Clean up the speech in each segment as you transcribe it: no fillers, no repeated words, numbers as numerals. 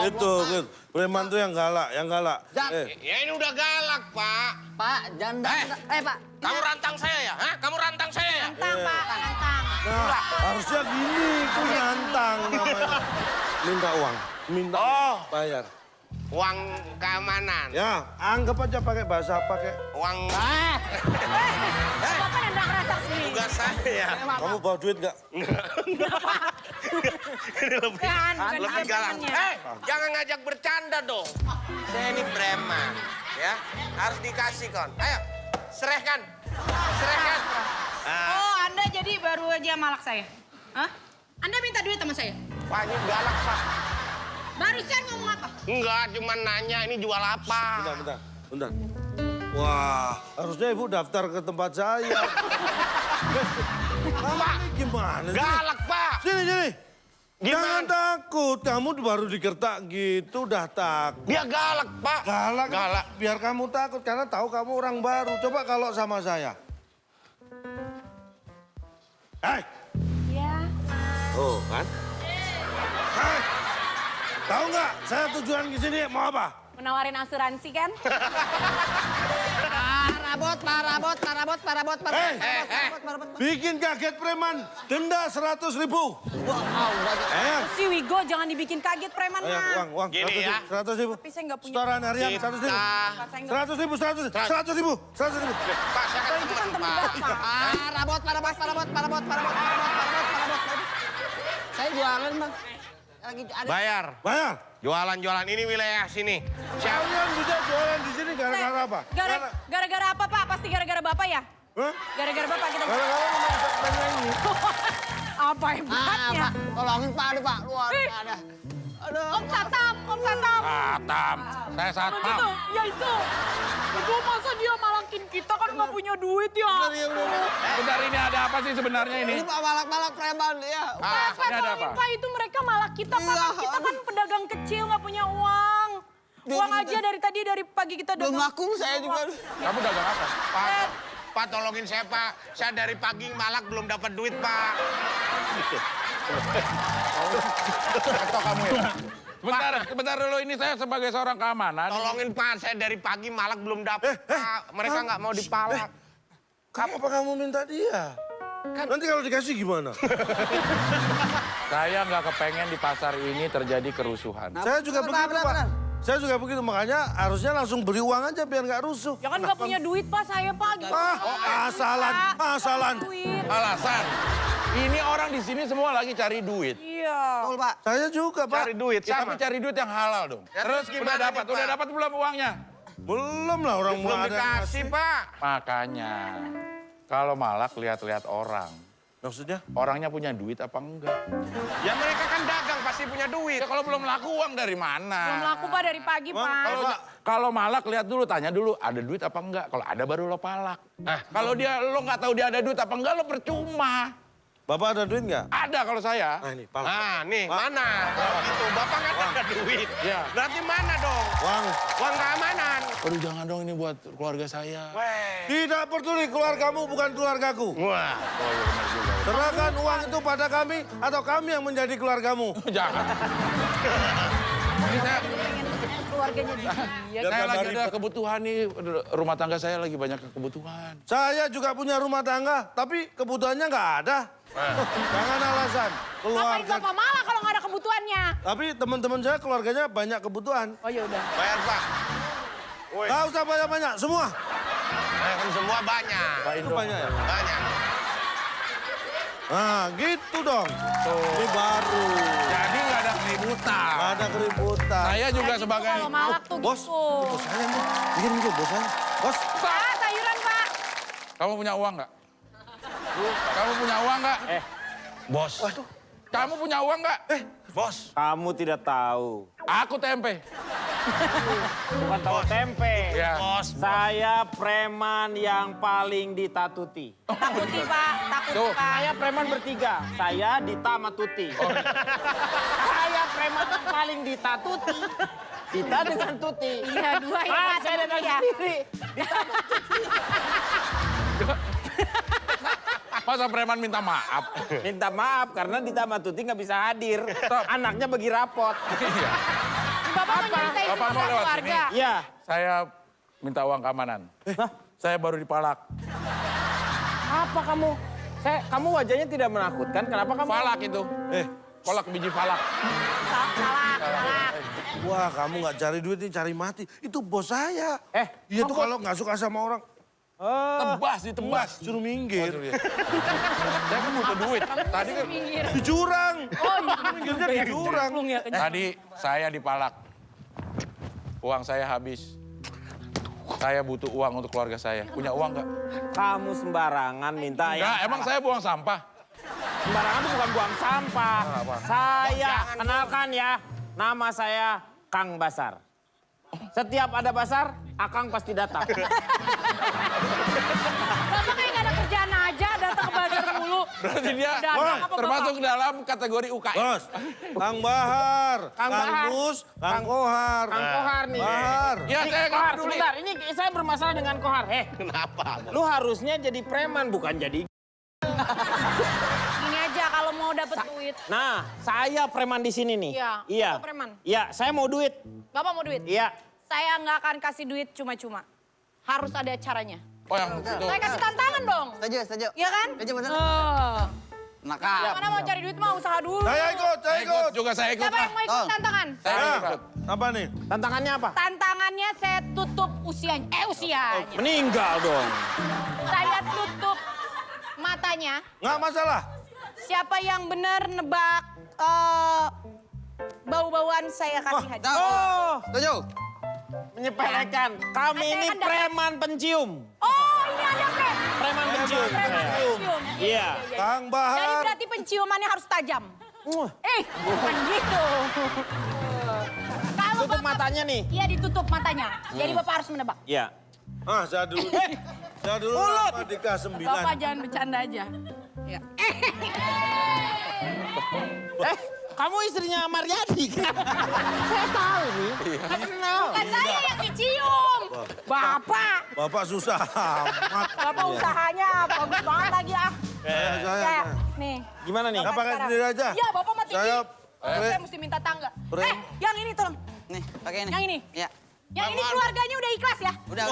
Itu, preman tuh yang galak, Ya ini udah galak, Pak. Pak, jangan. Pak. Kamu rantang saya ya? Hah? Kamu rantang saya ya? Rantang, Pak, rantang. Nah, harusnya gini, itu nyantang namanya. Minta uang, bayar. Uang keamanan. Ya, anggap aja pakai bahasa pakai. Uang... Bapak nendang rasa sendiri. Tugas saya. Kamu bawa duit nggak? Ini lebih, Kan, bukan lebih dia galak. premannya. Jangan ngajak bercanda dong. Saya ini preman. Ya, harus dikasih kon. Ayo, serahkan. Serahkan. Oh, Anda jadi baru aja malak saya? Hah? Anda minta duit sama saya? Wah, ini galak, Pak. Barusan ngomong apa? Enggak, cuma nanya ini jual apa. Bentar. Wah, harusnya ibu daftar ke tempat saya. Kamu ini gimana sih? Galak, Pak. Sini. Gimana? Jangan takut, kamu baru digertak gitu udah takut. Dia galak, Pak. Galak. Biar kamu takut karena tahu kamu orang baru. Coba kalau sama saya. Iya. Oh, kan? Hei, tahu nggak saya tujuan ke sini mau apa? Menawarin asuransi kan? Parabot. Bikin kaget preman, denda 100.000. Si Wigo jangan dibikin kaget preman, mah. Uang. Gini ya. 100.000. Tapi saya nggak punya. Setoran harian Kita- 100.000. Pak, saya nggak- 100.000. Pak, saya kan Itu kan teman, teman Pak. Bapak. Parabot. Saya jualan, Bang. Lagi ada. Bayar. Jualan ini wilayah sini. Siapa? Kalian bisa jualan di sini gara-gara apa? Gara-gara apa, Pak? Pasti gara-gara Bapak ya? Hah? Gara-gara Bapak kita... Gara-gara memaksa penyanyi. Apa hebatnya? Pak, tolongin Pak, Pak. Luar, ada. Om Satam. Satam. Saya Itu Satam. tuh, ya itu. Itu masa dia malakin kita kan nggak punya duit ya? Bentar, ini ada apa sih sebenarnya ini? Ini Pak malak-malak preman ya. Pak, ini ada apa? Pak, itu mereka malak kita, Pak. Iya. Kita kan pedagang kecil, nggak punya uang. Uang aja dari pagi kita Belum dagang. ngaku saya juga. Kamu dagang apa? Pak, tolongin saya, Pak. Saya dari pagi malak belum dapat duit, Pak. Atau kamu ya? Sebentar dulu, ini saya sebagai seorang keamanan. Tolongin, Pak. Saya dari pagi malak belum dapat, Pak. Mereka nggak mau dipalak. Apa kamu minta dia? Nanti kalau dikasih gimana? Saya nggak kepengen di pasar ini terjadi kerusuhan. Saya juga begitu, Pak. benar. Saya juga begitu, makanya harusnya langsung beri uang aja biar nggak rusuh. Ya kan nggak punya duit, Pak. Saya, Pak. Gimana? Asalan. Duit. Alasan, ini orang di sini semua lagi cari duit. Iya. Betul, Pak. Saya juga, Pak. Cari duit, Ya, sama. tapi cari duit yang halal dong. Ya, Terus terus gimana nih, Pak? udah dapat belum uangnya? Belum lah orang Belum mau ada yang dikasih, ngasih. Pak. Makanya, kalau malak lihat-lihat orang. Maksudnya? Orangnya punya duit apa enggak? Ya mereka kan dagang, pasti punya duit. Ya kalau belum laku uang dari mana? Belum laku, Pak, dari pagi, Bang, Pak. Kalau malak lihat dulu, tanya dulu ada duit apa enggak. Kalau ada baru lo palak. Kalau lo nggak tahu dia ada duit apa enggak, lo percuma. Bapak ada duit nggak? Ada kalau saya. Nah ini, palak. Nah, nih, mana? Kalau gitu, Bapak kan ada duit. Ya. Berarti mana dong? Uang keamanan. Aduh jangan dong, ini buat keluarga saya. Weh. Tidak peduli keluargamu bukan keluargaku. Wah. Oh iya benar juga. Serahkan uang itu pada kami atau kami yang menjadi keluargamu. Jangan. Ini saya, Keluarganya dia. Biar saya tambah lagi ada ribet. kebutuhan nih. Rumah tangga saya lagi banyak kebutuhan. Saya juga punya rumah tangga, tapi kebutuhannya nggak ada. Jangan alasan. Ngapain Keluarga. Bapak malah kalau nggak ada kebutuhannya? Tapi teman-teman saya keluarganya banyak kebutuhan. Oh, ya udah. Bayar, Pak. Woi, Nggak usah banyak-banyak, semua. kan semua banyak. Itu banyak ya? Banyak. Nah, gitu dong. Ini baru. Jadi nggak ada keributan. Nggak ada keributan. Saya juga Kayak gitu sebagai... Kalau malak tuh Bos, gitu. bos saya nih. Bikin itu bos saya. Bos, Pak, sayuran, Pak. Kamu punya uang nggak? Kamu punya uang nggak? Bos. Kamu punya uang nggak? Bos. Kamu tidak tahu. Aku tempe. Bukan tahu tempe. Ya. Bos. Saya preman yang paling ditatuti. Takuti, Pak. Takuti, Tuh. Pak. Saya preman bertiga. Saya Dita sama Tuti. Saya preman yang paling ditatuti. Dita dengan Tuti. Iya, dua ya, Pak. Saya datang Ya. sendiri. Masa preman minta maaf? Minta maaf karena Dita sama Tuti nggak bisa hadir. Anaknya bagi rapot. Iya. Bapak mau nyeritain Bapak mau sama lewat keluarga. sini? Iya. Saya minta uang keamanan. Saya baru dipalak. Apa kamu? Kamu wajahnya tidak menakutkan. Kenapa kamu? Falak itu. Kolak biji falak. Salah. Wah, kamu nggak cari duit ini cari mati. Itu bos saya. Iya tuh kalau nggak suka sama orang, Tebas, ditebas. suruh minggir. Saya kan butuh duit. Tadi kan Di jurang. Oh, Minggirnya di jurang. tadi saya dipalak. Uang saya habis. Saya butuh uang untuk keluarga saya. Punya uang nggak? Kamu sembarangan minta Enggak, ya. emang saya buang sampah. Sembarangan itu bukan buang sampah. Saya kenalkan ya. Nama saya Kang Basar. Setiap ada basar, Akang pasti datang. Bapak kayak gak ada kerjaan aja, datang ke bazar mulu. Berarti dia Dagang apa, Bapak? termasuk dalam kategori UKM. Bos, Kang Bahar, Kang Kang Bahar. Mus, Kang Kohar. Kang Kohar nih. Bahar. Ya, Ini, saya nggak Kohar, peduli. sebentar. Ini saya bermasalah dengan Kohar. Kenapa? Lu harusnya jadi preman, bukan jadi... Gini aja, kalau mau dapet duit. Nah, saya preman di sini nih. Iya, Bapak preman. Iya, saya mau duit. Bapak mau duit? Iya. Saya nggak akan kasih duit cuma-cuma. Harus ada caranya. Oh yang itu. Saya kasih tantangan dong. Setuju. Iya kan? Setuju bener. Yang mana mau cari duit mah usaha dulu. Saya ikut. Juga saya ikut Siapa lah. yang mau ikut tantangan? Saya Ya, ikut. apa nih? Tantangannya apa? Tantangannya saya tutup usianya. Usianya. Meninggal dong. Saya tutup matanya. Nggak masalah. Siapa yang benar nebak bau-bauan saya kasih hadiah. Oh, Setuju. menyepelekan. Kami Saya ini kan dapat- preman pencium. Oh, ini ada Preman pencium. pencium. Iya. Kang Jadi Bahar. berarti penciumannya harus tajam. Wah, Bukan gitu. Kalau tutup Bapak- matanya nih. Iya ditutup matanya. Jadi Bapak harus menebak. Iya. Saya dulu. Saya dulu Mulut. sama Dika 9. Bapak jangan bercanda aja. Ya. Kamu istrinya Mariadi kan? Saya tahu nih. Saya kenal. Bukan saya yang dicium. Bapak. Bapak susah amat. Bapak usahanya bagus banget lagi ah. Saya. Nih. Gimana nih? Nggak pakai sekarang. sendiri aja. Iya, Bapak mah tinggi. Saya Saya mesti minta tangga. Prem. Yang ini tolong. Nih, pakai ini. Yang ini. Iya. Yang ini keluarganya udah ikhlas ya? Udah.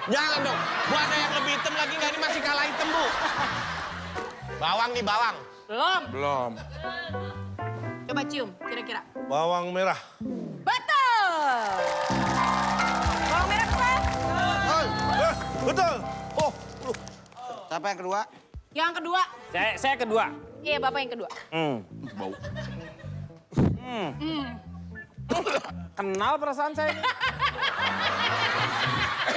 Jangan dong. Bu ada yang lebih hitam lagi nggak? Ini masih kalah hitam, Bu. Bawang nih, bawang. Belum. Belum. Coba cium, kira-kira. bawang merah. Betul. Bawang merah keluar. Betul. Oh, Siapa yang kedua? Yang kedua. Saya kedua. Iya, Bapak yang kedua. Bau. Kenal perasaan saya.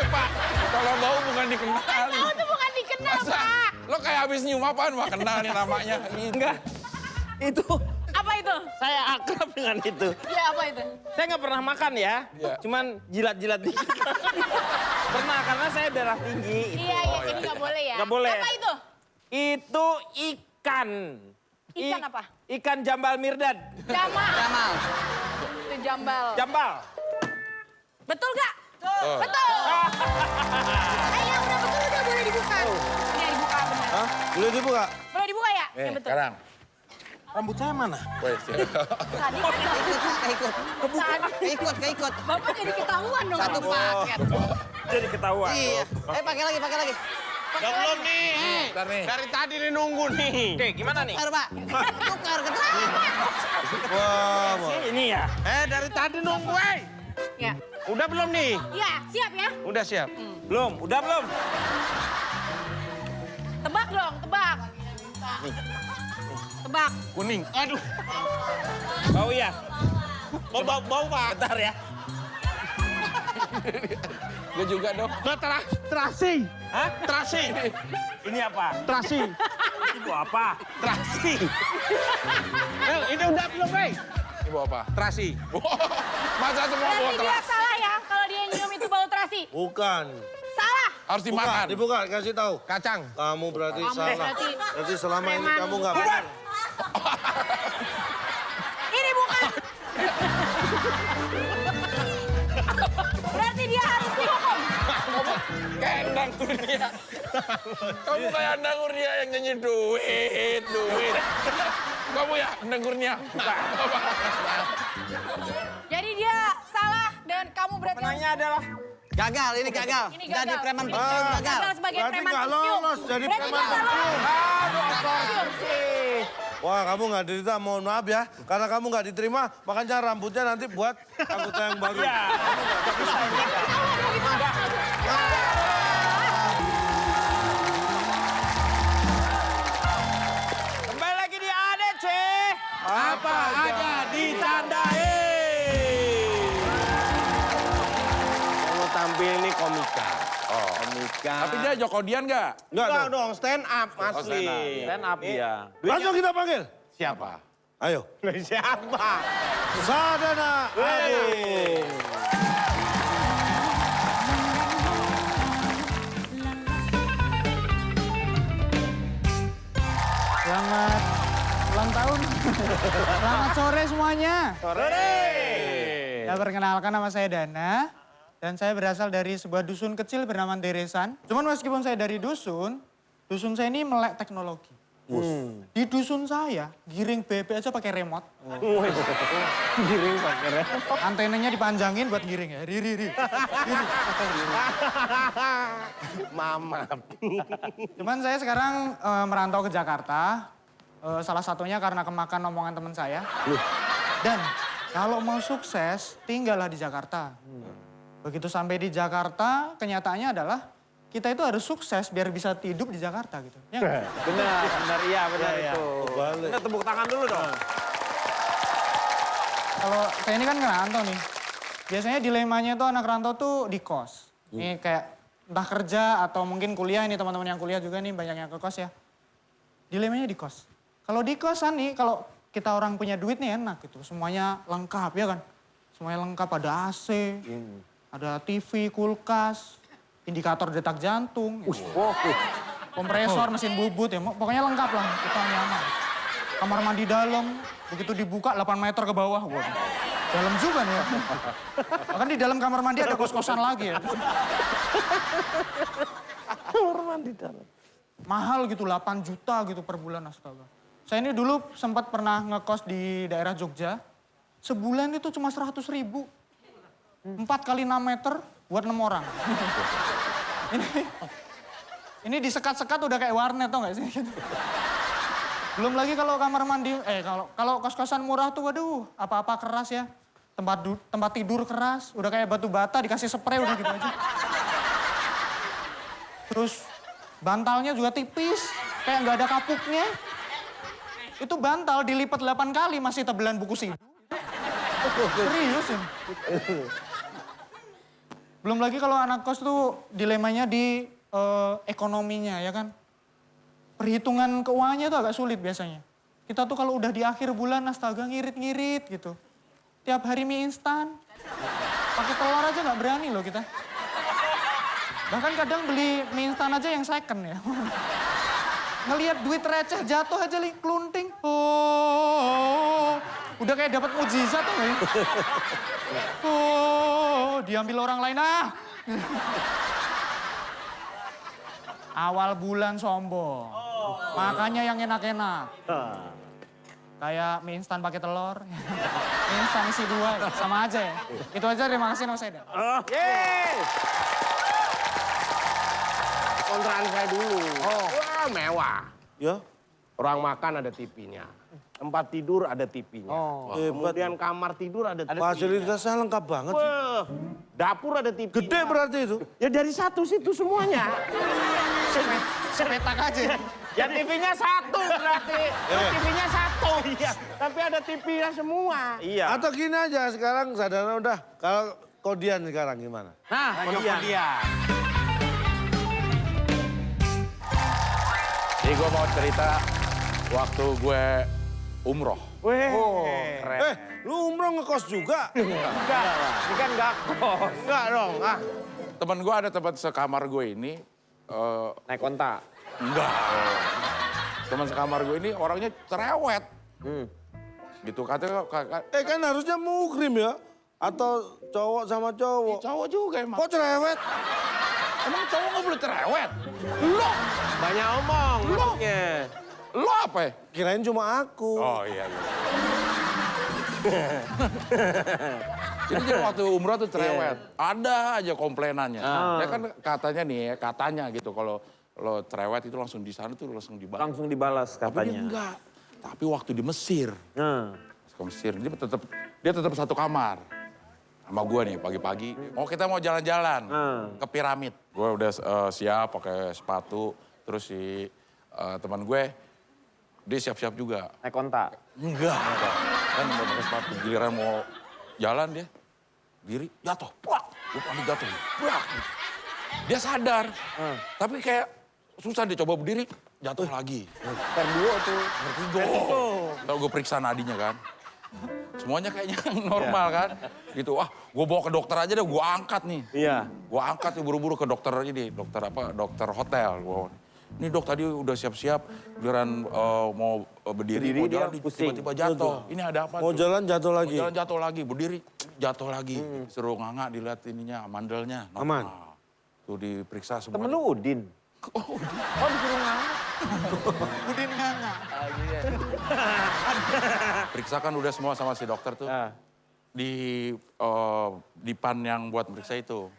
Pak, kalau bau bukan dikenali. Oh, itu bukan dikenal, Masa Pak. lo kayak habis nyium apaan, Pak? Kenal nih namanya. Enggak. Itu Apa itu? saya akrab dengan itu. Iya, apa itu? Saya nggak pernah makan ya. Iya. Cuman jilat-jilat dikit. Pernah karena saya darah tinggi. Iya, jadi nggak boleh ya. Nggak boleh. Apa itu? Itu ikan. Ikan apa? Ikan jambal mirdad. Jamal. Jamal. Itu jambal. Jambal. Betul nggak? Betul. Ayo, udah betul, udah boleh dibuka. Ini dibuka benar. hah? Boleh dibuka? Boleh dibuka ya? Yang betul. Sekarang. Rambut saya mana? Wes, ya. Tadi kan Keikut. tadi Keikut. Bapak jadi ketahuan dong. Satu paket. Jadi ketahuan. Iya. Pakai lagi. Udah belum nih? Bentar nih. Dari tadi nih nunggu nih. Oke, gimana nih? Tukar, Pak. Tukar, ketukar. Wah, wah. Ini ya. Dari tadi nunggu, Ya. Udah belum nih? Iya, siap ya? Udah siap. Belum, udah belum? Tebak dong, tebak. Tebak. Kuning. Aduh. Bau ya? Bau, Pak. Bentar ya. Gue juga dong. Terasi. Hah? Terasi. Ini apa? Terasi. Ibu apa? Terasi. Ini udah belum, Ini bau apa? Terasi. Masa semua bau Berarti dia terasi? salah ya kalau dia nyium itu bau terasi. Bukan. Salah. Harus Buka, dimakan. dibuka, kasih tahu. Kacang. Kamu berarti Kamu salah. berarti Berarti selama ini preman. kamu nggak benar. Ini bukan. Berarti dia harus dihukum. Kayak Endang Kurnia. Kamu kayak Endang Kurnia yang nyanyi duit. Kamu ya Endang Kurnia? Bukan. Jadi dia salah dan kamu berarti Penanya adalah Gagal, ini gagal. Ini Jadi gagal. preman pensiun gagal. gagal sebagai Berarti preman nggak pensiun. lolos jadi Berarti preman nggak lolos. pensiun. Wah, kamu nggak diterima, mohon maaf ya. Karena kamu nggak diterima, makanya rambutnya nanti buat anggota yang baru. kembali lagi di ADC. Apa ada di Tandai? Yang mau tampil ini komika. Komika. Tapi dia Jokodian nggak? Nggak Enggak dong. dong, stand up asli. stand up. Stand up dia. Langsung kita panggil. Siapa? Ayo. Siapa? Sadana Agung. Selamat ulang tahun. Selamat sore semuanya. Ya, perkenalkan nama saya Dana. Dan saya berasal dari sebuah dusun kecil bernama Deresan. Cuman meskipun saya dari dusun saya ini melek teknologi. Di dusun saya, giring bebek aja pakai remote. Giring pakai remote. Antenanya dipanjangin buat giring ya. Riri. Mama. Cuman saya sekarang merantau ke Jakarta. Salah satunya karena kemakan omongan teman saya. Dan kalau mau sukses, tinggallah di Jakarta. Begitu sampai di Jakarta, kenyataannya adalah kita itu harus sukses biar bisa hidup di Jakarta gitu. Ya nggak? Benar, iya benar itu. Kita tepuk tangan dulu dong. Kalau saya ini kan ngerantau nih. Biasanya dilemanya tuh anak rantau tuh di kos. Ini kayak entah kerja atau mungkin kuliah, ini teman-teman yang kuliah juga nih banyak yang ke kos ya. Dilemanya di kos. Kalau di kosan nih, kalau kita orang punya duit nih enak gitu. Semuanya lengkap ya kan. Semuanya lengkap, ada AC, ada TV, kulkas, indikator detak jantung, kompresor, mesin bubut ya. Pokoknya lengkap lah, kita nyaman. Kamar mandi dalam, begitu dibuka 8 meter ke bawah. Wow. Dalam juga nih ya. Bahkan di dalam kamar mandi ada kos-kosan lagi ya. Kamar mandi dalam. Mahal gitu, 8 juta gitu per bulan, astaga. Saya ini dulu sempat pernah ngekos di daerah Jogja. Sebulan itu cuma 100.000. 4 kali 6 meter buat 6 orang. ini disekat-sekat udah kayak warnet tau gak sih? Belum lagi kalau kamar mandi, kalau kos-kosan murah tuh waduh apa-apa keras ya. Tempat tidur keras, udah kayak batu bata dikasih spray udah gitu aja. Terus bantalnya juga tipis, kayak nggak ada kapuknya. Itu bantal dilipat 8 kali masih tebelan buku sidu. Serius ya? Belum lagi kalau anak kos tuh dilemanya di ekonominya ya kan. Perhitungan keuangannya tuh agak sulit biasanya. Kita tuh kalau udah di akhir bulan astaga ngirit-ngirit gitu. Tiap hari mie instan. Pakai telur aja nggak berani loh kita. Bahkan kadang beli mie instan aja yang second ya. Ngelihat duit receh jatuh aja nih, kelunting. Oh, udah kayak dapat mujizat tuh ya. Oh, diambil orang lain ah. Awal bulan sombong. Makanya yang enak-enak. Kayak mie instan pakai telur. Mie instan isi 2, sama aja ya. Itu aja, terima kasih nama saya. Yeay! Kontrakan saya dulu. Wah, mewah. Ya, Ruang makan ada TV-nya. Tempat tidur ada TV-nya. hebat. Kemudian kamar tidur ada TV-nya. Fasilitasnya lengkap banget sih. Wah, dapur ada TV. Gede berarti itu. Ya dari satu situ semuanya. Sepetak aja. Ya TV-nya satu berarti. TV-nya satu. Iya. Tapi ada TV-nya semua. Iya. Atau gini aja, sekarang Sadana udah. Kalau Kodian sekarang gimana? Nah, kemudian. Jadi gue mau cerita waktu gue umroh. Keren. Lu umroh ngekos juga? Enggak, ini kan enggak kos. Enggak dong. Ah. Temen gue ada tempat sekamar gue ini. Naik kontak. Enggak. Teman sekamar gue ini orangnya cerewet. Gitu katanya. Kan harusnya mukrim ya? Atau cowok sama cowok? Cowok juga emang. Kok cerewet? Emang cowok nggak boleh cerewet? Lo, Banyak omong maksudnya. lo apa ya? Kirain cuma aku. Oh iya. Jadi dia waktu umroh tuh cerewet. Ada aja komplainannya. Ya kan katanya nih ya, katanya gitu kalau lo cerewet itu langsung di sana tuh langsung dibalas. Langsung dibalas Tapi dia katanya. enggak. Tapi waktu di Mesir, Nah, ke Mesir dia tetap satu kamar. Sama gue nih pagi-pagi, kita mau jalan-jalan ke piramid. Gue udah siap pakai sepatu, terus si teman gue, dia siap-siap juga. naik kontak. Enggak. Kan mau pakai sepatu, giliran mau jalan dia, diri jatuh, plak. Gue panik jatuh, plak. Dia sadar, tapi kayak susah dia coba berdiri, jatuh lagi. Vertigo tuh. Vertigo. Kalau gue periksa nadinya kan, semuanya kayaknya normal kan. Gitu, gue bawa ke dokter aja deh, gue angkat nih. Iya. Gue angkat nih buru-buru ke dokter ini, dokter hotel. Ini dok tadi udah siap-siap, giliran mau berdiri mau dia jalan, pusing. tiba-tiba jatuh. Ini ada apa Mau tuh? jalan jatuh lagi. Mau jalan jatuh lagi, berdiri jatuh lagi. Suruh nganga dilihat ininya, mandelnya. Aman. Tuh diperiksa semua. Temen lu Udin. Oh disuruh nganga. Udin nganga. Periksa kan udah semua sama si dokter tuh. Di pan yang buat periksa itu.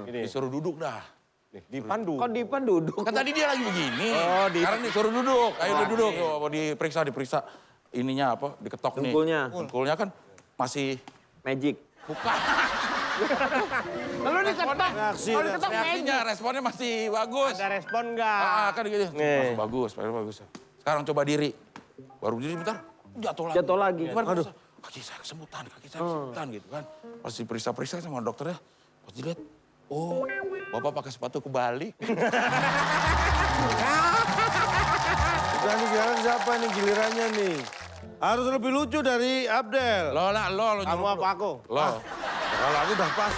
Disuruh duduk dah. Dipandu. Kok Dipan duduk? Kan tadi dia lagi begini. Sekarang disuruh duduk. Ayo duduk. Mau diperiksa. Ininya apa, diketok nih. Dengkulnya. Dengkulnya kan masih... Magic. Bukan. Lalu diketok. Reaksi, Kalau diketok magic. Reaksinya, responnya masih bagus. Ada respon nggak? Kan gitu. Masih bagus. Sekarang coba diri. Baru diri bentar, jatuh lagi. Jatuh lagi. Aduh. Kaki saya kesemutan gitu kan. Pas diperiksa sama dokternya, pas dilihat, oh bapak pakai sepatu kebalik. Udah nih sekarang siapa nih gilirannya nih? Harus lebih lucu dari Abdel. Lo Kamu apa aku? Lo. Kalau aku udah pas.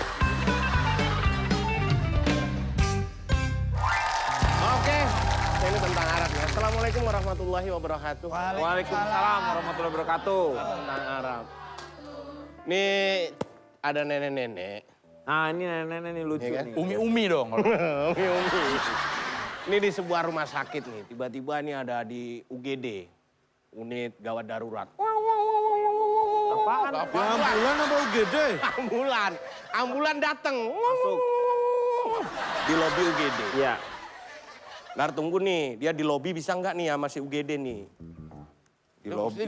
Oke, ini tentang Arab ya. Assalamualaikum warahmatullahi wabarakatuh. Waalaikumsalam warahmatullahi wabarakatuh. Tentang Arab. Nih ada nenek-nenek. Nah ini nenek-nenek nih lucu Iya kan? nih. Umi dong. Umi. Ini di sebuah rumah sakit nih. Tiba-tiba nih ada di UGD. Unit gawat darurat. Apaan? Ambulan apa UGD? Ambulan datang. Masuk. Di lobi UGD. Iya. Ntar tunggu nih, dia di lobi bisa nggak nih sama si UGD nih? Di lobi.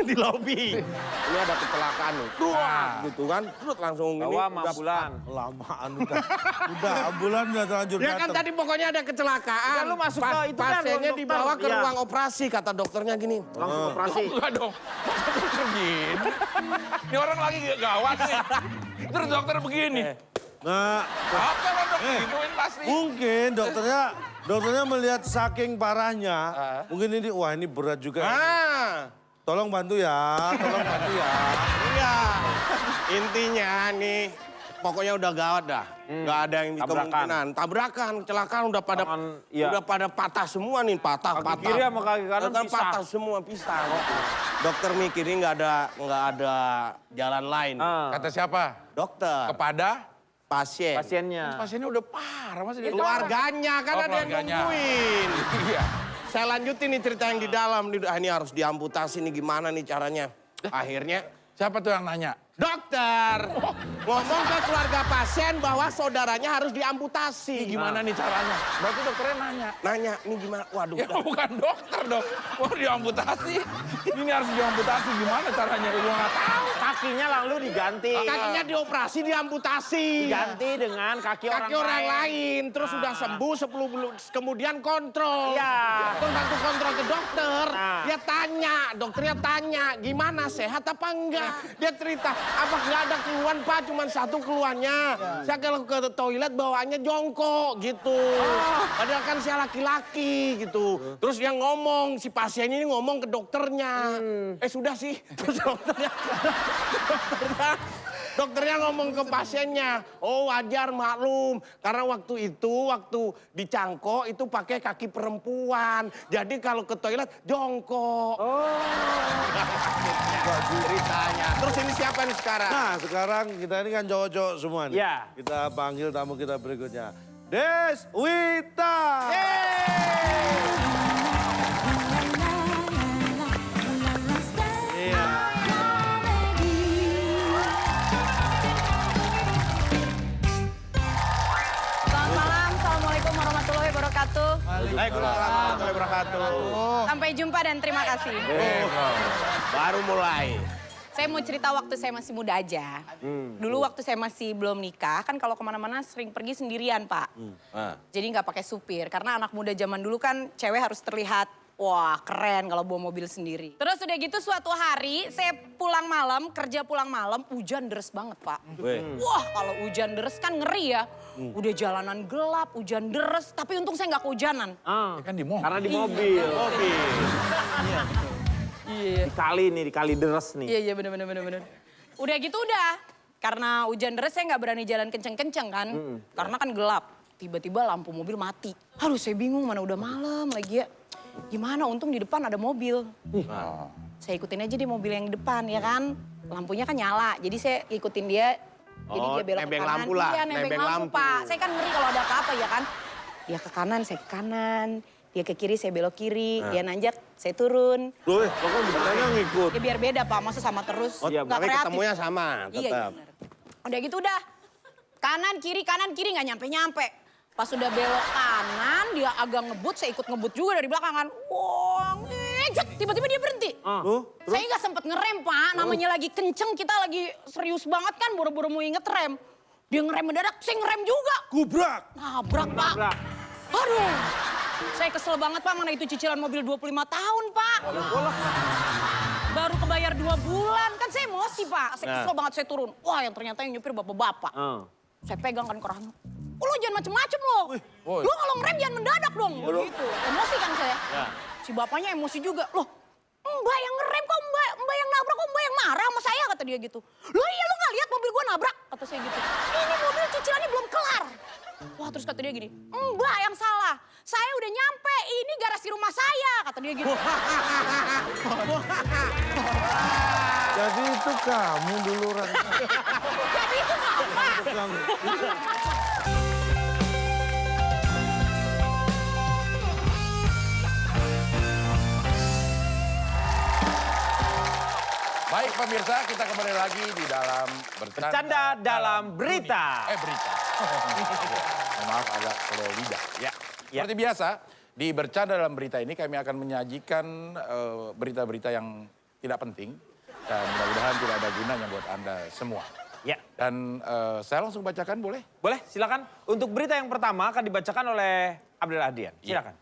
Di lobi. Ini ada kecelakaan nih. Gitu kan. Terus langsung ini. Bawa ambulan. Lamaan udah ambulan udah terlanjur Ya kan datang. tadi pokoknya ada kecelakaan. Ya, lu masuk ke itu kan, pasiennya ruang dokter. dibawa ke Iya. ruang operasi, kata dokternya gini. Langsung operasi. Enggak dong. Masa dokter begini? Ini orang lagi gawat nih. Terus dokter begini. Nah, Apa lo dok? Gituin pasti. mungkin dokternya melihat saking parahnya, mungkin ini wah ini berat juga. Tolong bantu ya, Iya. Intinya nih, pokoknya udah gawat dah. Nggak ada yang Tabrakan. kemungkinan. Tabrakan, kecelakaan udah Iya. pada patah semua nih, patah. Kaki kiri sama kaki kanan Kan pisah. patah semua, pisah. Dokter mikirin nggak ada jalan lain. Kata siapa? Dokter, Kepada pasien, Pasiennya. pasiennya udah parah masa dia keluarganya kan Oh, ada yang keluarganya. nungguin. Iya. Saya lanjutin nih cerita yang di dalam. Ini harus diamputasi nih, gimana nih caranya. Akhirnya Siapa tuh yang nanya? dokter ngomong ke keluarga pasien bahwa saudaranya harus diamputasi. Gimana nih caranya? Berarti dokternya nanya. Nanya, ini gimana? Waduh, Ya bukan dokter dong. Mau diamputasi. Ini harus diamputasi gimana caranya? Gue nggak tahu. Kakinya lalu diganti. kakinya dioperasi, diamputasi. Diganti dengan kaki orang lain. Terus sudah sembuh 10 bulan, kemudian kontrol. Iya. Terus bantu kontrol ke dokter. Nah. Dia tanya, dokternya tanya, gimana sehat apa enggak? Dia cerita, apa nggak ada keluhan Pak, cuma satu keluhannya. Saya kalau ke toilet bawaannya jongkok gitu. Padahal kan saya laki-laki gitu. Terus dia ngomong, si pasien ini ngomong ke dokternya. Sudah sih. Terus dokternya ngomong ke pasiennya, oh wajar maklum. Karena waktu dicangkok itu pakai kaki perempuan. Jadi kalau ke toilet jongkok. Ceritanya. Terus ini siapa nih sekarang? Nah sekarang kita ini kan cowok-cowok semua nih. Iya. Kita panggil tamu kita berikutnya. Deswita. Iya. Selamat malam, Assalamualaikum warahmatullahi wabarakatuh. Waalaikumsalam warahmatullahi wabarakatuh. Sampai jumpa dan terima kasih. Baru mulai. Saya mau cerita waktu saya masih muda aja. Dulu waktu saya masih belum nikah, kan kalau kemana-mana sering pergi sendirian, Pak. Jadi nggak pakai supir, karena anak muda zaman dulu kan cewek harus terlihat, wah keren kalau bawa mobil sendiri. Terus udah gitu suatu hari saya pulang malam, kerja pulang malam, hujan deres banget, Pak. Wah kalau hujan deres kan ngeri ya. Udah jalanan gelap, hujan deres, tapi untung saya nggak kehujanan. Ya kan di mobil. Karena di mobil. Iya. Di kali deres nih. Iya bener. Udah gitu udah. Karena hujan deras saya nggak berani jalan kenceng-kenceng kan. Karena kan gelap. Tiba-tiba lampu mobil mati. Aduh saya bingung mana udah malam lagi ya. Gimana untung di depan ada mobil. Saya ikutin aja di mobil yang di depan ya kan. Lampunya kan nyala. Jadi saya ikutin dia. Jadi dia belok ke nebeng kanan. lampu lah, Iya nebeng nebeng lampu, lampu. Pak. Saya kan ngeri kalau ada apa-apa ya kan. Dia ke kanan, saya ke kanan. Dia ke kiri, saya belok kiri. Dia nanjak, saya turun. Loh, kok benerannya ngikut? Ya biar beda Pak, masa sama terus. Oh, Nggak tapi kreatif. ketemunya sama Iya, tetap. bener. Udah gitu udah. Kanan kiri nggak nyampe-nyampe. Pas udah belok kanan, dia agak ngebut, saya ikut ngebut juga dari belakang kan. Wah, ngejek, tiba-tiba dia berhenti. Saya nggak sempet ngerem Pak, namanya lagi kenceng, kita lagi serius banget kan, buru-buru mau inget rem. Dia ngerem mendadak, saya ngerem juga. Gubrak. Nabrak Pak. Aduh, saya kesel banget Pak, mana itu cicilan mobil 25 tahun Pak. Baru kebayar 2 bulan, kan saya emosi Pak. Saya kesel banget, saya turun. Wah yang ternyata yang nyupir bapak-bapak. Saya pegang kan kerahnya. Oh, lo jangan macem-macem lo. Lo kalau ngerem jangan mendadak dong. Begitu, emosi kan saya. Si bapaknya emosi juga. Loh, Mbak yang ngerem kok Mbak yang nabrak kok Mbak yang marah sama saya kata dia gitu. Loh iya lo gak lihat mobil gua nabrak? Kata saya gitu. Ini mobil cicilannya belum kelar. Wah terus kata dia gini, Mbak yang salah. Saya udah nyampe, ini garasi rumah saya. Kata dia gitu. Jadi itu kamu dulu, Ran. Jadi itu apa? Baik pemirsa, kita kembali lagi di dalam Bercanda dalam berita. Berita. Maaf agak keluar lidah. Ya. Seperti biasa, di Bercanda dalam berita ini kami akan menyajikan berita-berita yang tidak penting. Dan mudah-mudahan tidak ada gunanya buat Anda semua. Ya. Dan saya langsung bacakan boleh? Boleh, silakan. Untuk berita yang pertama akan dibacakan oleh Abdul Ahdian. Silakan.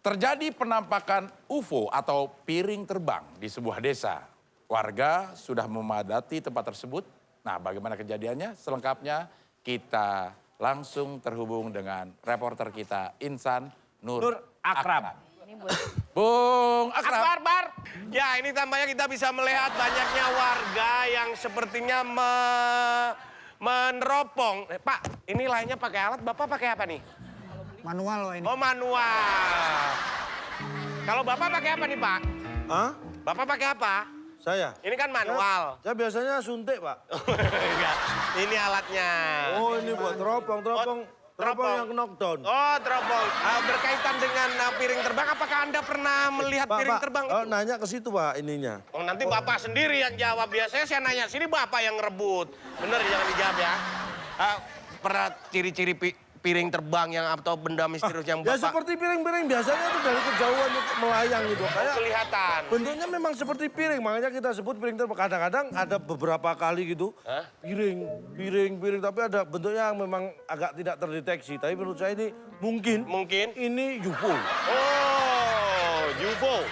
Terjadi penampakan UFO atau piring terbang di sebuah desa. Warga sudah memadati tempat tersebut. Nah, bagaimana kejadiannya? Selengkapnya kita langsung terhubung dengan reporter kita Insan Nur Akram. Bung Akram. Bar. Ya ini tampaknya kita bisa melihat banyaknya warga yang sepertinya meneropong. Pak, ini lainnya pakai alat, Bapak pakai apa nih? Manual loh ini. Oh manual. Kalau Bapak pakai apa nih Pak? Hah? Bapak pakai apa? Saya? Ini kan manual. Saya biasanya suntik, Pak. Enggak, ini alatnya. Oh, ini buat teropong yang knockdown. Oh, teropong. Berkaitan dengan piring terbang, apakah Anda pernah melihat piring terbang itu? Nanya ke situ, Pak, ininya. Oh, nanti Bapak sendiri yang jawab. Biasanya saya nanya, sini Bapak yang ngerebut. Bener, jangan dijawab ya. Pernah ciri-ciri piring terbang yang atau benda misterius yang Ya Bapak seperti piring-piring biasanya itu dari kejauhan melayang gitu. Kayak kelihatan? bentuknya memang seperti piring, makanya kita sebut piring terbang. Kadang-kadang ada beberapa kali gitu, piring, tapi ada bentuknya yang memang agak tidak terdeteksi. Tapi menurut saya ini mungkin ini UFO. Oh,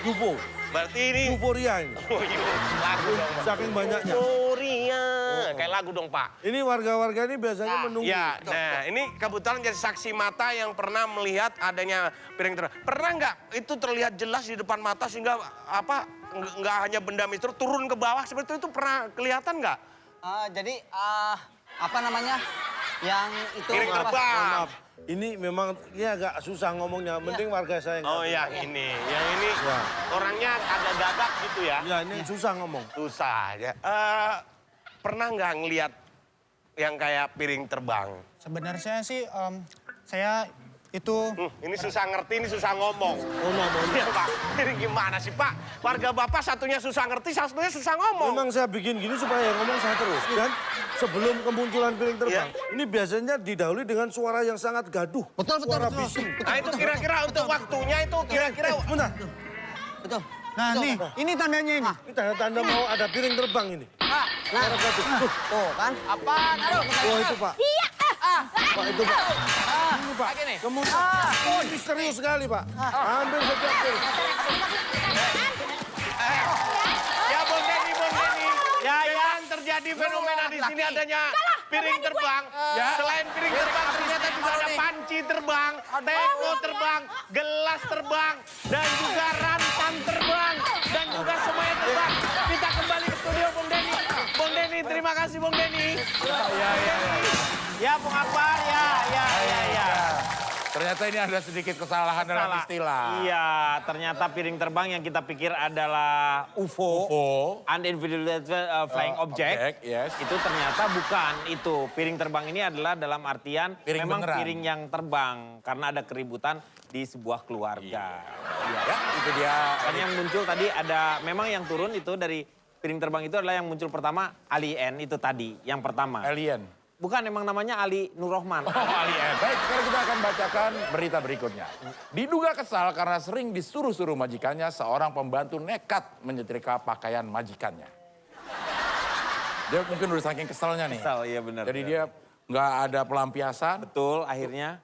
UFO. Berarti ini Euforia ini. lagu dong, Pak. Saking banyaknya. Euforia. Kayak lagu dong, Pak. Ini warga-warga ini biasanya menunggu. Ya, nah ini kebetulan jadi saksi mata yang pernah melihat adanya piring terbang. Pernah nggak itu terlihat jelas di depan mata sehingga nggak hanya benda misterius turun ke bawah seperti itu pernah kelihatan nggak? Jadi apa namanya? Yang itu Piring apa? terbang. Maaf, ini memang ini agak susah ngomongnya. Mending warga saya yang Oh yang ini Ya. orangnya agak gagap gitu ya? Ya, ini susah ngomong. Susah ya. Pernah nggak ngelihat yang kayak piring terbang? Sebenarnya sih saya itu Ini susah ngerti, ini susah ngomong. Iya, Pak. Ini gimana sih, Pak? Warga Bapak satunya susah ngerti, satunya susah ngomong. Memang saya bikin gini supaya yang ngomong saya terus. Dan sebelum kemunculan piring terbang, ini biasanya didahului dengan suara yang sangat gaduh. Betul, betul, Suara betul. bising. Nah, itu kira-kira untuk waktunya itu kira-kira... Bentar, Betul. nah nih, ini tandanya ini. ini tanda-tanda mau ada piring terbang ini. Suara gaduh. Tuh kan. Apaan? Aduh. Wah itu Pak. Iya. Pak itu Pak. Ini Pak. Kemudian, oh misterius sekali Pak. Hampir setiap piring. Ya, Bung Denny, Bung Denny. Ya, ya. Memang terjadi fenomena di sini adanya piring terbang. Selain piring terbang, ternyata juga ada panci terbang, teko terbang, gelas terbang, dan juga rantan terbang, dan juga semuanya terbang. Kita kembali ke studio, Bung Denny. Bung Denny, terima kasih, Bung Denny. Ya, Bung Akbar, ya. Ternyata ini ada sedikit kesalahan dalam istilah. Iya, ternyata piring terbang yang kita pikir adalah UFO, Unidentified Flying Object, yes. itu ternyata bukan itu. Piring terbang ini adalah dalam artian Piring memang beneran. piring yang terbang karena ada keributan di sebuah keluarga. Iya. Ya, itu dia. Dan yang muncul tadi ada, memang yang turun itu dari piring terbang itu adalah yang muncul pertama Alien itu tadi, yang pertama. Alien. Bukan, emang namanya Ali Nur Rohman. Oh, alien. Baik, sekarang kita akan bacakan berita berikutnya. Diduga kesal karena sering disuruh-suruh majikannya, seorang pembantu nekat menyetrika pakaian majikannya. Dia mungkin udah saking kesalnya nih. Kesal, iya benar. Jadi dia nggak ada pelampiasan, Betul, akhirnya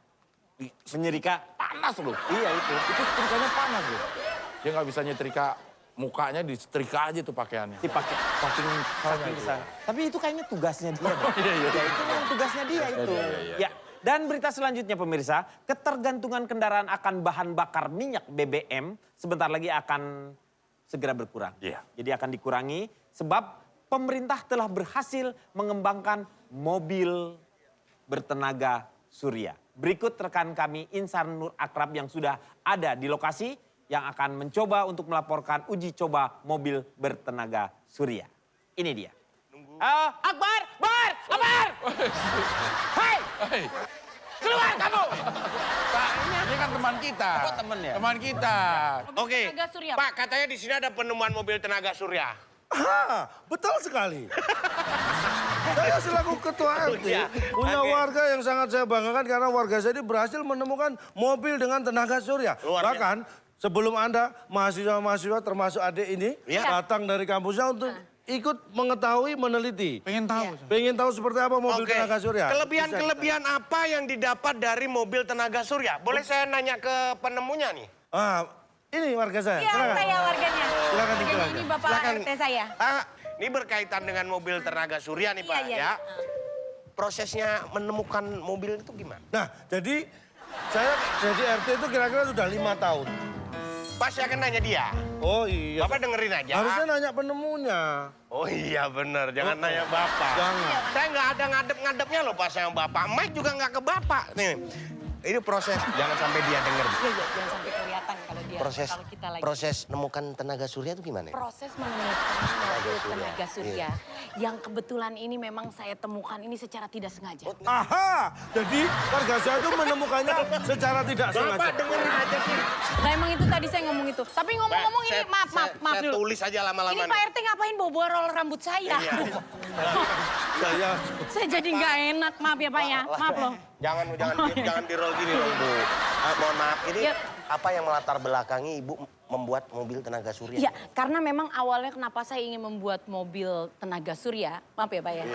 menyerika. panas loh. Iya itu. Itu setrikanya panas loh. Dia nggak bisa nyetrika mukanya, disetrika aja tuh pakaiannya. Dipakai. Saking kesalnya itu. Bisa. Tapi itu kayaknya tugasnya dia. Iya. Ya, itu memang tugasnya dia itu. Ya. Dan berita selanjutnya pemirsa, ketergantungan kendaraan akan bahan bakar minyak BBM sebentar lagi akan segera berkurang. Iya. Jadi akan dikurangi sebab pemerintah telah berhasil mengembangkan mobil bertenaga surya. Berikut rekan kami Insan Nur Akrab yang sudah ada di lokasi yang akan mencoba untuk melaporkan uji coba mobil bertenaga surya. Ini dia. Akbar! Akbar! Hai! Hei, Keluar kamu! Pak, ini kan teman kita. Oh, temen ya? Teman kita. Oke, Tenaga surya. Pak, katanya di sini ada penemuan mobil tenaga surya. Betul sekali. Saya selaku ketua RT Iya. punya Oke. warga yang sangat saya banggakan karena warga saya ini berhasil menemukan mobil dengan tenaga surya. Luar biasa. Bahkan sebelum Anda mahasiswa-mahasiswa termasuk adik ini Iya. datang dari kampusnya untuk ikut mengetahui, meneliti. pengen tahu. Pengen tahu seperti apa mobil Oke, tenaga surya. kelebihan-kelebihan apa yang didapat dari mobil tenaga surya? Boleh saya nanya ke penemunya nih? Ini warga saya. Iya, Silakan. saya warganya. Silakan Jadi dijelaskan. ini Bapak Silakan. RT saya. Ini berkaitan dengan mobil tenaga surya nih Iya, Pak iya. ya. Prosesnya menemukan mobil itu gimana? Nah, jadi saya jadi RT itu kira-kira sudah 5 tahun. Pak, saya akan nanya dia. Oh iya. Bapak dengerin aja. Harusnya nanya penemunya. Oh iya bener, jangan nanya Bapak. Jangan. Saya nggak ada ngadep-ngadepnya loh Pak sama Bapak. Mike juga nggak ke Bapak. Nih, ini proses, jangan sampai dia denger. Iya, iya, jangan sampai kelihatan kalau dia kalau kita lagi. Proses nemukan tenaga surya itu gimana? Proses menemukan mobil tenaga surya yang kebetulan ini memang saya temukan ini secara tidak sengaja. Aha, jadi warga saya itu menemukannya secara tidak sengaja. Bapak dengerin aja sih. Nah emang itu tadi saya ngomong itu. Tapi ngomong-ngomong ini maaf Saya dulu. tulis aja lama-lama. Ini Pak RT ngapain bawa roll rambut saya? Saya jadi nggak enak, maaf ya Pak ya. Maaf loh. Jangan di roll gini dong Bu. Mohon maaf, ini Ya. apa yang melatar belakangi Ibu membuat mobil tenaga surya? Iya, karena memang awalnya kenapa saya ingin membuat mobil tenaga surya, maaf ya Pak ya.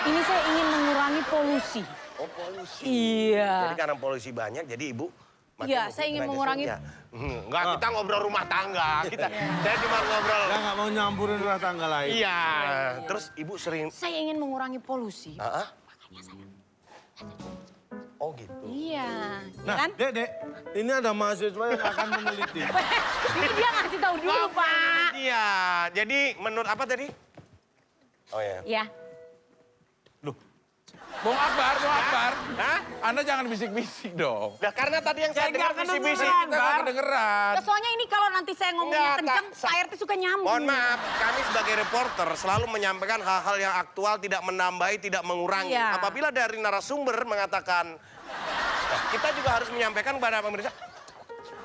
Ini saya ingin mengurangi polusi. Oh polusi. Iya. Jadi karena polusi banyak, jadi Ibu pakai Iya, mobil saya ingin tenaga mengurangi- surya. Enggak, kita ngobrol rumah tangga. Saya cuma ngobrol. Saya nggak mau nyampurin rumah tangga lain. Iya. Terus Ibu sering... Saya ingin mengurangi polusi. Ah? Oh gitu. Iya, Nah, kan? Dek, ini ada mahasiswa yang akan meneliti. Ini dia ngasih tahu dulu, Pak. Iya, jadi menurut apa tadi? Oh ya. Ya. Bung Akbar, Bung Akbar. Hah? Anda jangan bisik-bisik dong. Nah, karena tadi yang saya Saya dengar nggak bisik-bisik. kedengeran. Kita nggak kedengeran. Soalnya ini kalau nanti saya ngomongnya Enggak, kenceng, Kak. Pak RT suka nyambung. Mohon maaf, kami sebagai reporter selalu menyampaikan hal-hal yang aktual, tidak menambahi, tidak mengurangi. Iya. Apabila dari narasumber mengatakan, kita juga harus menyampaikan kepada pemirsa.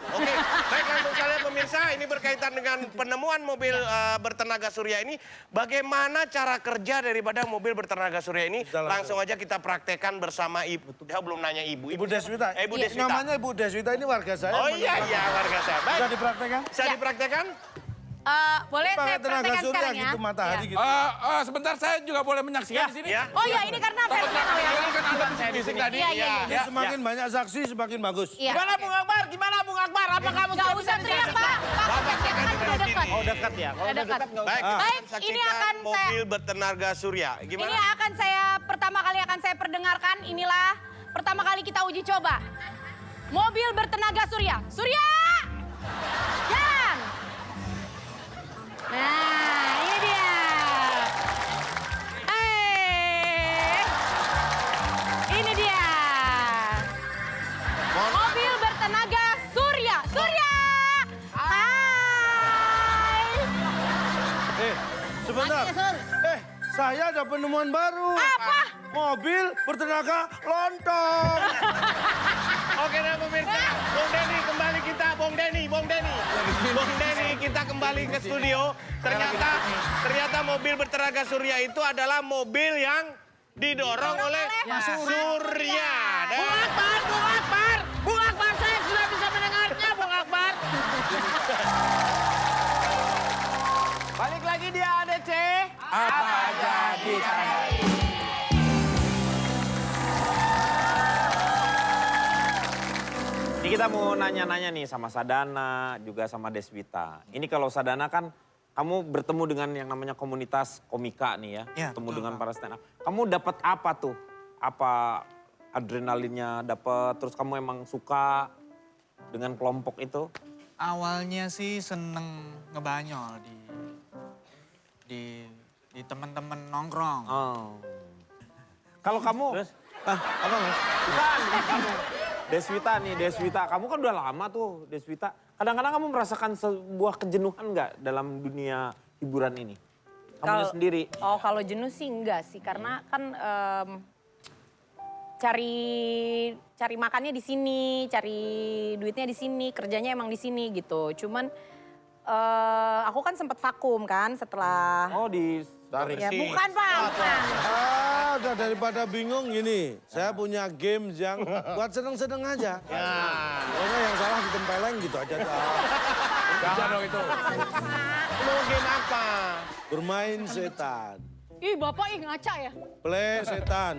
Oke, baik langsung saja pemirsa, ini berkaitan dengan penemuan mobil bertenaga surya ini. Bagaimana cara kerja daripada mobil bertenaga surya ini? Langsung aja kita praktekkan bersama Ibu. Ya, belum nanya Ibu. Ibu Deswita. Ibu Deswita. Namanya Ibu Deswita ini warga saya. Oh iya, warga saya. Baik, Bisa dipraktekkan? bisa dipraktekkan? Boleh saya Pakai tenaga praktekkan surya sekarang ya? gitu, matahari Iya. gitu. Sebentar saya juga boleh menyaksikan di sini. Ya. Oh iya, ini karena versi Kan ya. Anda bisik-bisik tadi. Iya, iya, Ini semakin banyak saksi, semakin bagus. Iya. Gimana Bung Akbar? Gimana Bung Akbar? Apa kamu Nggak usah teriak, Pak. Pak, kan udah dekat. Oh dekat ya? Kalau Udah udah dekat. dekat nggak Baik, usah. kita Baik, saksikan ini akan saya- mobil bertenaga surya. Gimana? Ini akan saya pertama kali akan saya perdengarkan. Inilah pertama kali kita uji coba. Mobil bertenaga surya. Surya! Jalan! Nah, ini dia. Ini dia. Mobil bertenaga surya. Surya! Hai! Sebentar. Saya ada penemuan baru. Apa? Mobil bertenaga lontong. Oke, nah pemirsa, Bung Denny kembali kita, Bung Denny, kita kembali ke studio. Ternyata mobil bertenaga surya itu adalah mobil yang didorong oleh surya. Bung Akbar, saya sudah bisa mendengarnya, Bung Akbar. Balik lagi dia ADC. Apa jadi Ini kita mau nanya-nanya nih sama Sadana, juga sama Deswita. Ini kalau Sadana kan kamu bertemu dengan yang namanya komunitas komika nih ya. Iya, Bertemu betul, dengan Pak. para stand up. Kamu dapat apa tuh? Apa adrenalinnya dapat, terus kamu emang suka dengan kelompok itu? Awalnya sih seneng ngebanyol di teman-teman nongkrong. Oh. Kalau kamu... Apa mas? Bukan, kamu. Deswita, kamu kan udah lama tuh, Deswita. Kadang-kadang kamu merasakan sebuah kejenuhan nggak dalam dunia hiburan ini? Kamu sendiri. Oh, kalau jenuh sih enggak sih, karena kan cari makannya di sini, cari duitnya di sini, kerjanya emang di sini gitu. Cuman aku kan sempat vakum kan setelah. Oh, Ya, bukan Pak, bukan. Udah daripada bingung gini. Saya punya games yang buat seneng-seneng aja. Pokoknya yang salah ditempeleng gitu aja. Jangan dong itu. Mau game apa? Bermain setan. Ih, Bapak ngaca ya. Play setan.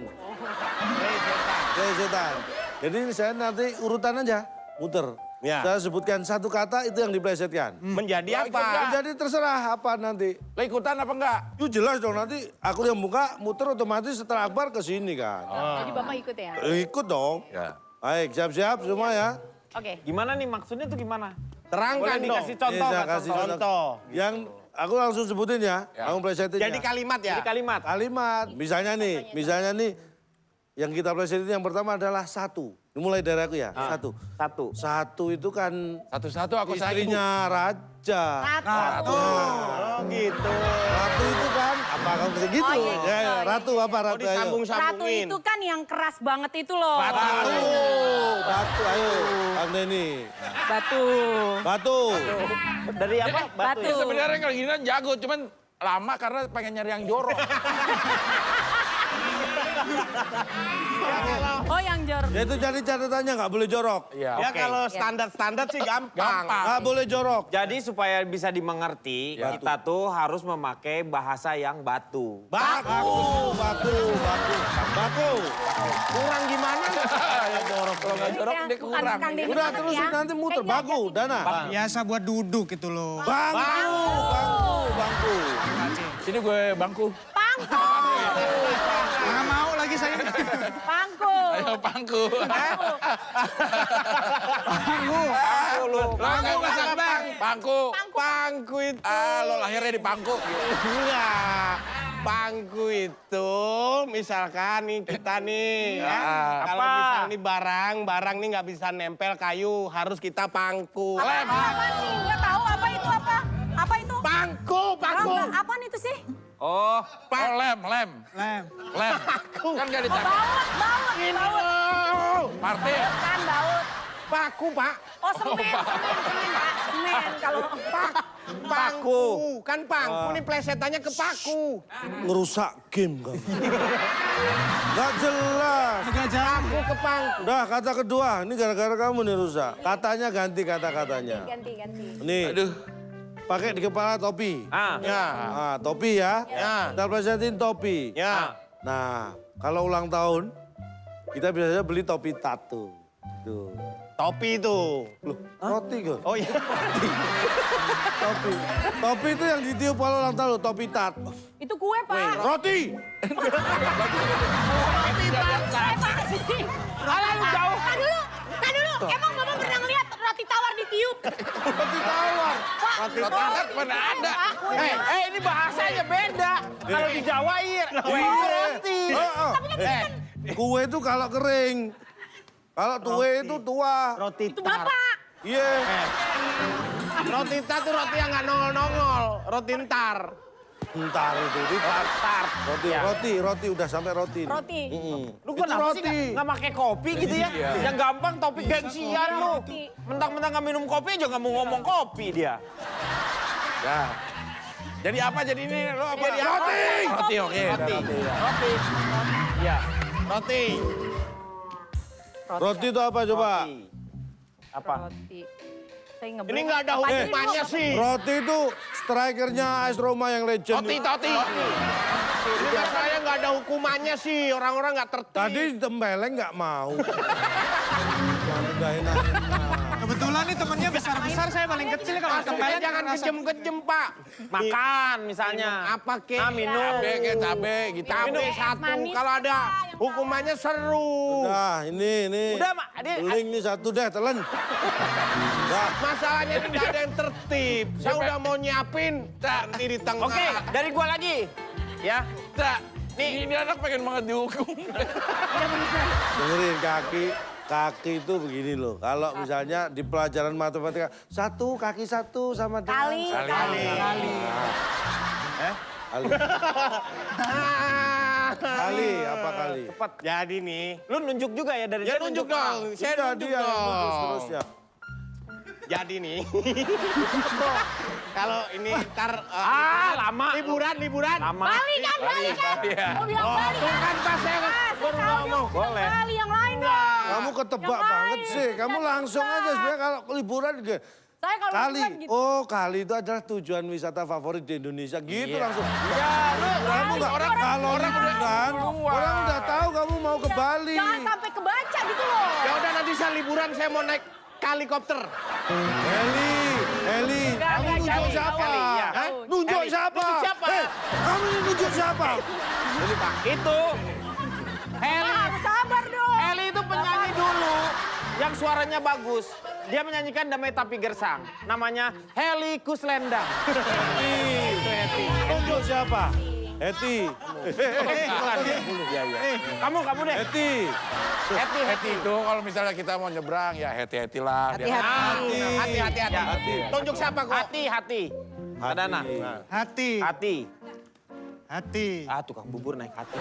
Play setan. Jadi saya nanti urutan aja, muter. Ya. Saya sebutkan satu kata itu yang diplesetkan. Menjadi apa? Jadi terserah apa nanti. Lah ikutan apa enggak? Itu jelas dong nanti aku yang buka, muter otomatis setelah Akbar ke sini kan. Jadi Bapak ikut ya? Ikut dong. Ya. Baik, siap-siap semua ya. Oke. Gimana nih maksudnya tuh gimana? Terangkan Boleh dong. dikasih contoh Ini saya nggak kasih contoh? Contoh. Yang aku langsung sebutin ya, kamu plesetin Jadi ya. kalimat ya? Jadi kalimat. Kalimat, misalnya nih, yang kita plesetin yang pertama adalah satu. Mulai dari aku ya, satu. Satu itu kan Satu-satu aku sayang. istrinya raja. Ratu. Oh gitu. Ratu itu kan, apa kamu bisa gitu? Oh, iya, Ya, iya, ratu apa Oh ratu? Ayo. Ratu disambung-sambungin. itu kan yang keras banget itu loh. Batu, ayo. Kang Denny. Batu. Batu. Dari apa? Batu. Batu. Sebenarnya kalau gini kan jago, cuman lama karena pengen nyari yang jorok. Oh, yang jorok. Ya itu jadi catatannya nggak boleh jorok. Iya. Ya kalau standar-standar sih gampang. Nggak boleh jorok. Jadi supaya bisa dimengerti, kita tuh harus memakai bahasa yang batu. Baku. Baku. Kurang gimana? Ya jorok. Kalau nggak jorok Ya, dia bukan kurang. Kang Denny Udah banget terus ya. nanti muter. Kayaknya Baku, aja Dana. Biasa buat duduk gitu loh. Bangku. Sini gue bangku. Pangku. Nggak mau lagi saya. Pangku. Ayo bangku. Bangku. Pangku itu. Lo lahirnya di bangku. Enggak. Pangku itu misalkan nih kita nih ya. Kalau Apa? misal nih barang nih nggak bisa nempel kayu, harus kita pangku. Apa sih? Nggak tahu apa itu apa? Apa itu? Pangku. Enggak, apaan itu sih? Oh, Oh, lem. Lem. Kan gak ditangkap. Baut. Martin. Kan baut. Paku, Pak. Oh, semen, Pak. Semen, kalau... Paku. Kan pangku, ini plesetannya ke paku. Ngerusak game kamu. Gak jelas. Paku ke pangku. Udah, kata kedua. Ini gara-gara kamu nih rusak. Katanya ganti kata-katanya. Ganti. Nih, Aduh. pakai di kepala topi. Ya. Nah, topi ya. Ya. Kita plesetin topi. Ya. Nah, kalau ulang tahun, kita biasanya beli topi tato. Tuh. Topi itu. Loh, roti kok. Oh iya. Topi. Topi itu yang ditiup kalau ulang tahun, topi tat. Itu kue, Pak. Roti. Pak, sih. alah lu jauh. Kan dulu. Emang Bapak pernah ngeliat roti tawar ditiup? Roti tawar. Roti tawar mana ada. Pak, kue. Ini bahasanya beda. Kalau di Jawa iya, kue itu roti. Tapi kan Kue itu kalau kering. Kalau tue itu tua. Roti itu Bapak. Iya. Roti tar tuh roti yang nggak nongol-nongol. Roti ntar. Ntar itu, di tart. Roti, udah sampai roti. Roti. Lu Itu kenapa sih roti. nggak pakai kopi gitu ya? Yang gampang topik gengsian lu. Roti. Mentang-mentang nggak minum kopi aja nggak mau ngomong kopi dia. Nah. Jadi apa jadi ini? Lo apa? Jadi apa? Roti, oke. Roti. Roti. Iya. Roti. Roti itu apa coba? Roti. Apa? Roti. Saya nggak Ini nggak ada hukumannya sih. Roti itu strikernya AS Roma yang legend. Toti. Ini masalahnya nggak ada hukumannya sih. Orang-orang nggak tertib. Tadi tempeleng nggak mau. Mana udah enak. Kebetulan nih temennya besar-besar, saya paling kecil kalau Maksudnya tempeleng jangan kejem-kejem, Pak. Makan misalnya. Apa kek? Nah, minum. Cabe kayak cabe gitu. Cabe satu. manis, Kalau ada Pak, yang hukumannya seru. Nah, ini. Udah, Mak. Beling nih satu deh, telan. Udah. Masalahnya ini nggak ada yang tertib. Saya udah mau nyiapin. Nanti di tengah. Oke, dari gua lagi. Ya. Tak. Ini anak pengen banget dihukum. Dengerin kaki itu begini loh. Kalau misalnya di pelajaran matematika, kaki satu sama dengan Kali. Kali, apa kali? Jadi nih. Lu nunjuk juga ya dari Ya dia nunjuk dong. Saya Udah, nunjuk dia yang nunjuk dong. seterusnya. Jadi nih. Kalau ini ntar lama. liburan. Lama. Bali kan? Mau bilang Bali Tuh kan? kan pas saya baru ngomong. Boleh. Bali yang lain dong. Kamu ketebak Yang banget lain. sih. Kamu langsung aja sebenarnya kalau liburan gitu. Saya kalau Kali, liburan gitu. oh Kali itu adalah tujuan wisata favorit di Indonesia. Gitu langsung. Ya, lu Kamu nggak kalau liburan, orang udah tahu kamu mau ke Bali. Jangan sampai kebaca gitu loh. Ya udah nanti saya liburan saya mau naik helikopter. Heli, kamu enggak, nunjuk Kali. siapa? Iya. Hah? Nunjuk Heli. siapa? Nunjuk siapa? Hei, kamu ini nunjuk siapa? itu. Heli. Harus sabar dong. Heli itu penyanyi dulu yang suaranya bagus. Dia menyanyikan Damai Tapi Gersang. Namanya Heli Kuslendang. Nunjuk siapa? Heti. Kamu deh. Heti. Hati itu kalau misalnya kita mau nyebrang ya hati-hati lah. Hati-hati. Tunjuk siapa kok? Hati. Adana. Hati. Hati. Tukang bubur naik hati.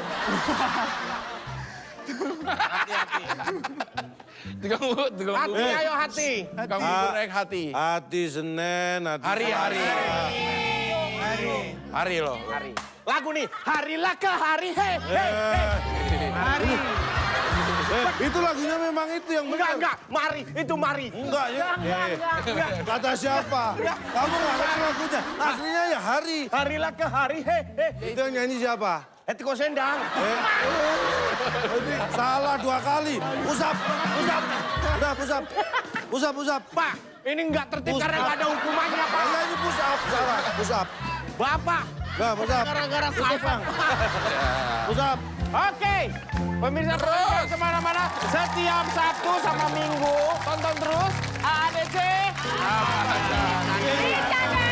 Tukang Hati, ayo hati. bubur naik hati. Hati Senin, hati Hari. Hari loh. Hari. Lagu nih, harilah ke hari, hei. Itu lagunya memang itu yang benar. Enggak, mari, itu mari. Enggak ya? Kata siapa? Kamu nggak ngerti lagunya. Aslinya ya Hari. Harilah ke hari, hei. Itu yang nyanyi siapa? Hetiko Sendang. Jadi salah 2 kali. Pusap. Udah pusap. Pak, ini nggak tertib karena nggak ada hukumannya, Pak. Nah, ini pusap, salah. Pusap. Bapak, Nah, pusap. gara-gara saya. Pusap. Oke, pemirsa jangan kemana-mana. Setiap Sabtu sama Minggu tonton terus AADC. Bisa deh.